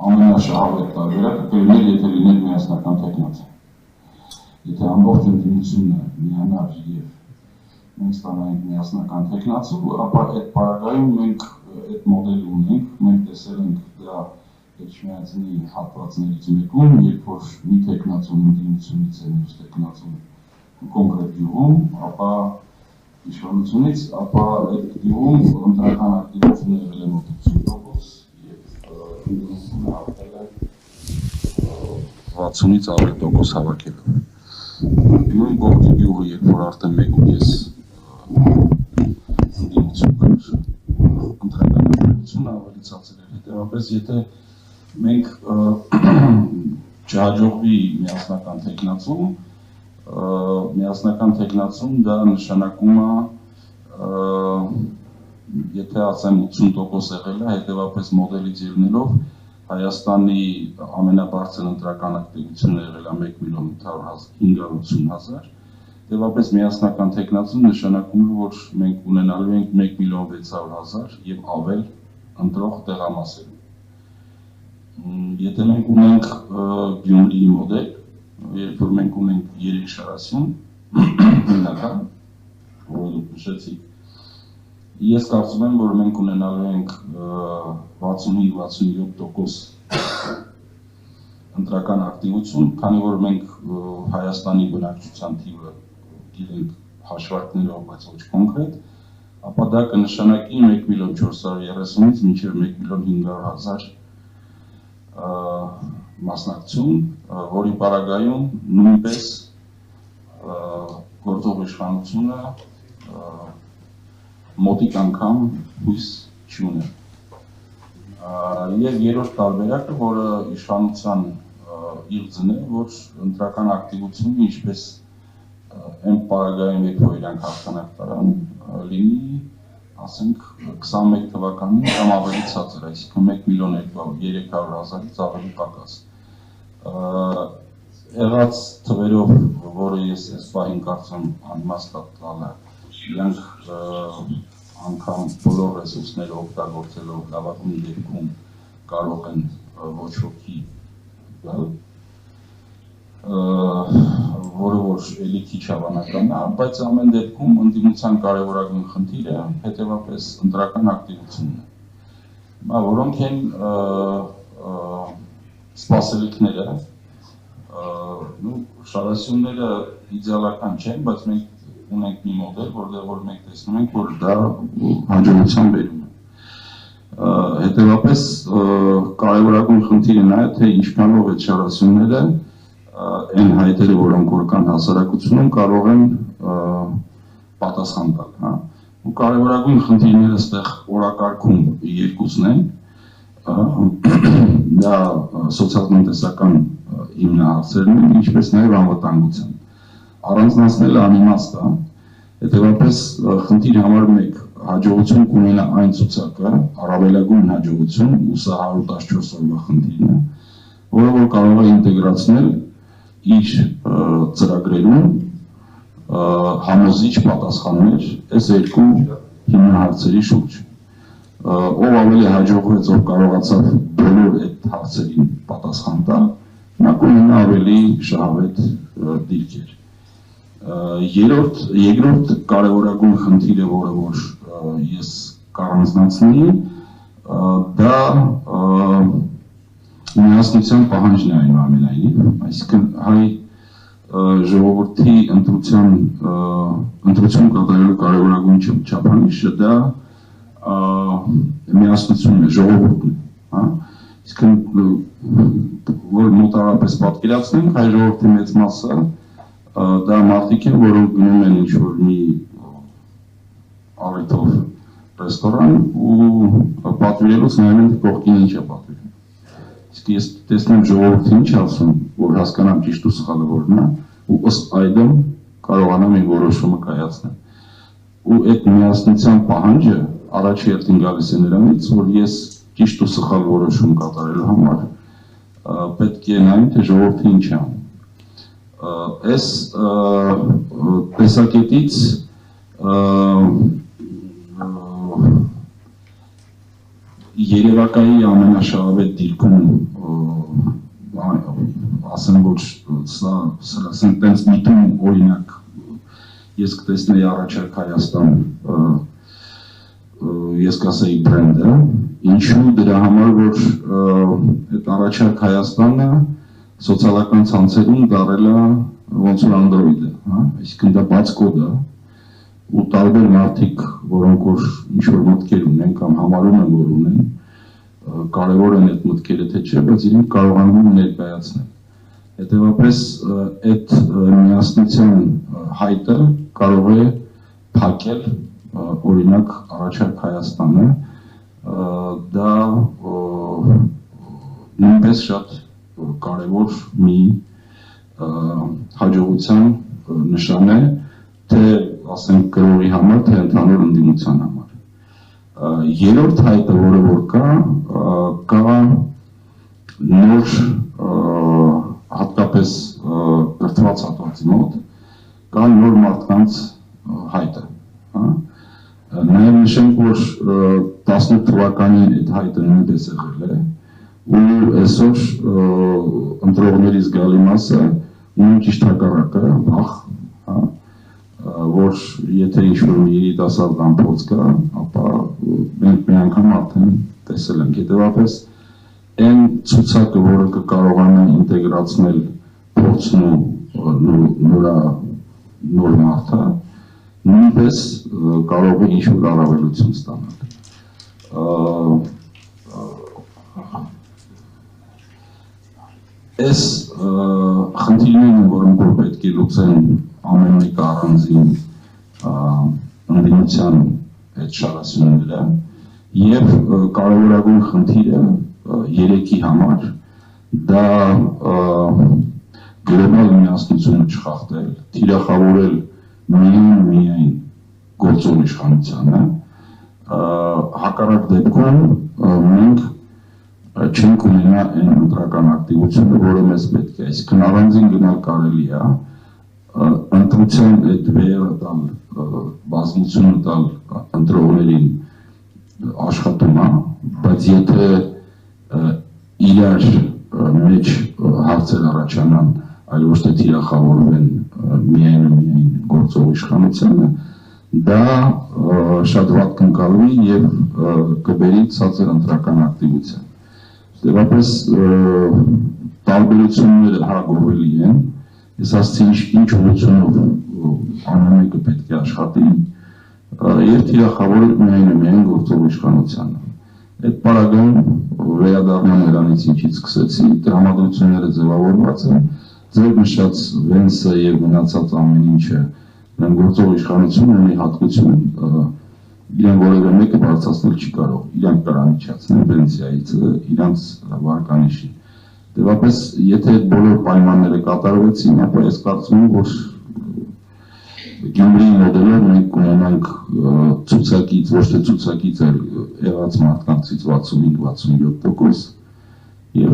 ամենաշահավետ տարբերակը կլիներ, եթե լիներ միասնական տեխնացիա։ Եթե ամբողջ ընդդիմությունը միանար եւ մենք ստանայինք միասնական տեխնացու, ապա այդ պարագայում մենք այդ մոդելը ունենք, մենք տեսել ենք դրա Էջմիածնի հատվածներից մեկում, երբ որ մի տեխնացուն ընդդիմությունից է մյուս տեխնացուն կոնկրետ գյուղում, ապա իշխանությունից, ապա այդ գյուղում ընտրական ակտիվությունը եղել է մոտ 60%, եւ ընդդիմությունը հավաքել է 60-ից ավելի տոկոս հավաքելով։ Գյուղի կողքի գյուղը, երբ որ արդեն 1.5 ընդդիմություն կար, ընտրական ակտիվությունը ավելի ցածր էր։ Հետևաբար, եթե մենք չհաջողվի միասնական տեխնացում դա նշանակում է, եթե ասեմ 80% եղել է, հետևապես մոդելից ելնելով Հայաստանի ամենաբարձր ընտրական ակտիվությունը եղել է 1.580.000, հետևապես միասնական տեխնացում նշանակում է, որ մենք ունենալու ենք 1.600.000 եւ ավել ընտրող տեղամասեր։ Եթե մենք ունենք Գյումրիի մոդել, երբ որ մենք ունենք 3 շարասյուն, հիմնական, որը դուք նշեցիք, ես կարծում եմ, որ մենք ունենալու ենք 65-67% ընտրական ակտիվություն, քանի որ մենք Հայաստանի բնակչության թիվը գիտենք հաշվարկներով, բայց ոչ կոնկրետ, ապա դա կնշանակի 1.430.000-ից մինչև 1.500.000 մասնակցություն, որի պարագայում նույնպես գործող իշխանությունը մոտիկ անգամ հույս չունի։ Եվ երրորդ տարբերակը, որը իշխանության իղձն է, որ ընտրական ակտիվությունը ինչպես այն պարագայում, երբ որ իրանք հաղթանակ տարան, լինի, ասենք 21 թվականին կամ ավելի ցածր, այսինքն 1.300.000-ից ավելի պակաս։ Եղած թվերով, որը ես այս պահին կարծում անիմաստ տալը, իրանք անգամ բոլոր ռեսուրսները օգտագործելով լավագույն դեպքում կարող են ոչ ոքի գալ, որը որ էլի քիչ հավանական է, բայց ամեն դեպքում ընդդիմության կարևորագույն խնդիրը հետևապես ընտրական ակտիվությունն է, որոնք են սպասելիքները, շարասյունները իդեալական չեն, բայց մենք ունենք մի մոդել, որ մենք տեսնում ենք, որ դա հաջողության բերում է։ Հետևապես կարևորագույն խնդիրը նա է, թե ինչքանով այդ շարասյունները այն հայտերը, որոնք որ կան հասարակությունում, կարող են պատասխան տալ։ Ու կարևորագույն խնդիրները այստեղ օրակարգում երկուսն են, դա սոցիալ-տնտեսական հիմնահարցերն են, ինչպես նաև անվտանգության։ Առանձնացնելը անիմաստ է, հետևաբար խնդիր համար 1 հաջողություն կունենա այն ցուցակը, առավելագույն հաջողություն, ու սա 114 օրվա խնդիրն է, որը որ կարող է ինտեգրացնել իր ծրագրերում համոզիչ պատասխաններ այս երկու հիմնահարցերի շուրջ։ Ով ավելի հաջողվեց, ով կարողացավ բոլոր այդ հարցերին պատասխան տալ, նա կունենա ավելի շահավետ դիրքեր։ Երկրորդ կարևորագույն խնդիրը, որը որ ես կառանձնացնեի, դա միասնության պահանջն է այնուամենայնիվ, այսինքն հայ ժողովրդի ընտրություն կատարելու կարևորագույն չափանիշը դա միասնությունն է, ժողովուրդն է, այսինքն որ մոտավորապես պատկերացնենք, հայ ժողովրդի մեծ մասը դա մարդիկ են, որոնք գնում են ինչ-որ մի առիթով ռեստորան ու պատվիրելուց նայում են կողքին ինչ է պատվիրում։ Իսկ ես տեսնեմ ժողովրդին ինչ ասում, որ հասկանամ ճիշտ ու սխալը որն է, ու ըստ այդմ կարողանամ իմ որոշումը կայացնել։ Ու այդ միասնության պահանջը առաջ երթին գալիս է նրանից, որ ես ճիշտ ու սխալ որոշում կատարելու համար պետք է նայեմ, թե ժողովրդը ինչ է անում։ Այս տեսակետից երևակայի ամենաշահավետ դիրքում ասեմ ոչ սա տենց միտում օրինակ ես կտեսնեի առաջարկ Հայաստան ես կասեի բրենդը ինչու դրա համար որ այդ առաջարկ Հայաստանը սոցիալական ցանցերում դարել է ոնց որ անդրոիդը այսինքն դա բաց կոդ է ու տարբեր մարդիկ որոնք որ ինչ-որ մտքեր ունեն կամ համարում են որ ունեն կարևոր են այդ մտքերը թե չէ բայց իրենք կարողանում են ներկայացնել հետևապես այդ միասնության հայտը կարող է փակել օրինակ առաջարկ Հայաստանը դա նույնպես շատ կարևոր մի հաջողության նշան է թե ասենք գրողի համար թե ընդհանուր ընդդիմության համար երրորդ հայտը որը որ կա նոր հատկապես կրթված հատվածի մոտ կա նոր մարդկանց հայտը նաև նշենք որ 18 թվականին այդ հայտը նույնպես եղել է ու այսօր ընտրողների զգալի մասը ունեն ճիշտ հակառակը վախ որ եթե ինչ-որ մի երիտասարդ ամփոփ կա, ապա մենք մի անգամ արդեն տեսել ենք։ Հետևաբար այն ցուցակը, որը կկարողանա ինտեգրացնել փորձն ու նոր մարդը, նույնպես կարող է ինչ-որ առավելություն ստանալ։ Այս խնդիրներն, որոնք որ պետք է լուծեն ամեն մեկ առանձին ընդդիմության այդ շարասյունները եւ կարևորագույն խնդիրը երեքի համար դա գլոբալ միասնությունը չխախտել, թիրախավորել միայն գործող իշխանությանը հակառակ դեպքում մենք չենք ունենա այն ընտրական ակտիվությունը, որը մեզ պետք է, այսինքն առանձին գնալ կարելի է ընտրության այդ վերը տալ, բազմությունը տալ ընտրողներին աշխատում է, բայց եթե իրար մեջ հարցեր առաջանան, այլ ոչ թե թիրախավորվեն միայն գործող իշխանությանը, դա շատ վատ կընկալվի եւ կբերի ցածր ընտրական ակտիվության։ Դեպապես տարբերությունները հագովելի են, ես ասացի ինչ ուղղությունով ամեն մեկը պետք է աշխատի եւ թիրախավորել միայն գործող իշխանությանը։ Այդ պարագայում վերադառնամ նրանից ինչից սկսեցի, տրամադրությունները ձևավորված են, ձեր նշած Վենսը եւ մնացած ամեն ինչը գործող իշխանությունը ունի հատկություն իրեն որևէ մեկը բարձրացնել չի կարող, իրանք կարող միջացնել պենսիայից, իրանց վարկանիշի։ Դեպապես, եթե այդ բոլոր պայմանները կատարվեցին, ապա ես կարծում եմ, որ Գյումրիի մոդելով մենք ունենանք ցուցակից, ոչ թե ցուցակից այլ եղած մարդկանցից 65-67% եւ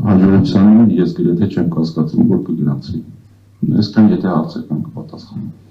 հաջողությանն ես գրեթե չեմ կասկածում, որ կգրանցվի։ Այսքան եթե հարցեր կան կպատասխանեմ։